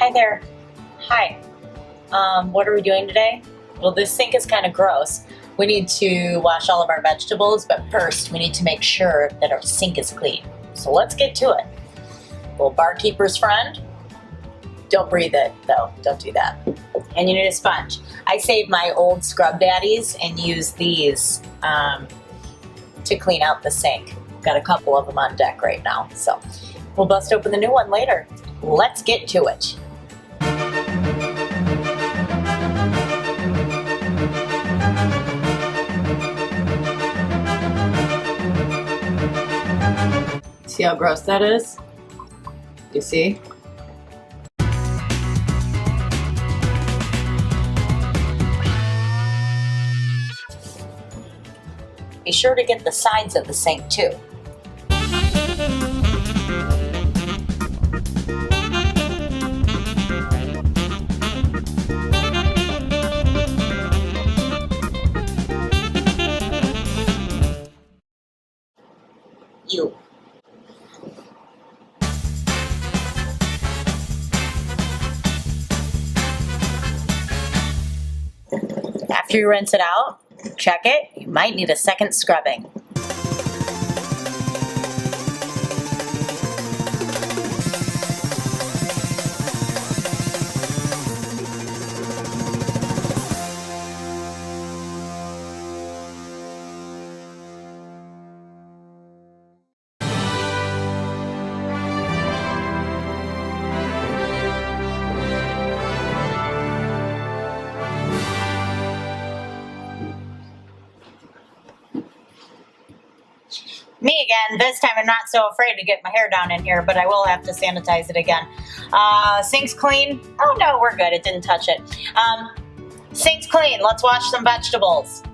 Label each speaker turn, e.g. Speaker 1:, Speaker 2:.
Speaker 1: Hi there. Hi. What are we doing today? Well, this sink is kind of gross. We need to wash all of our vegetables, but first we need to make sure that our sink is clean. So let's get to it. Little barkeeper's friend. Don't breathe it though, don't do that. And you need a sponge. I saved my old Scrub Daddies and used these to clean out the sink. Got a couple of them on deck right now, so we'll bust open the new one later. Let's get to it. See how gross that is? You see? Be sure to get the sides of the sink too. You. After you rinse it out, check it. You might need a second scrubbing. Me again. This time I'm not so afraid to get my hair down in here, but I will have to sanitize it again. Sink's clean. Oh no, we're good. It didn't touch it. Sink's clean. Let's wash some vegetables.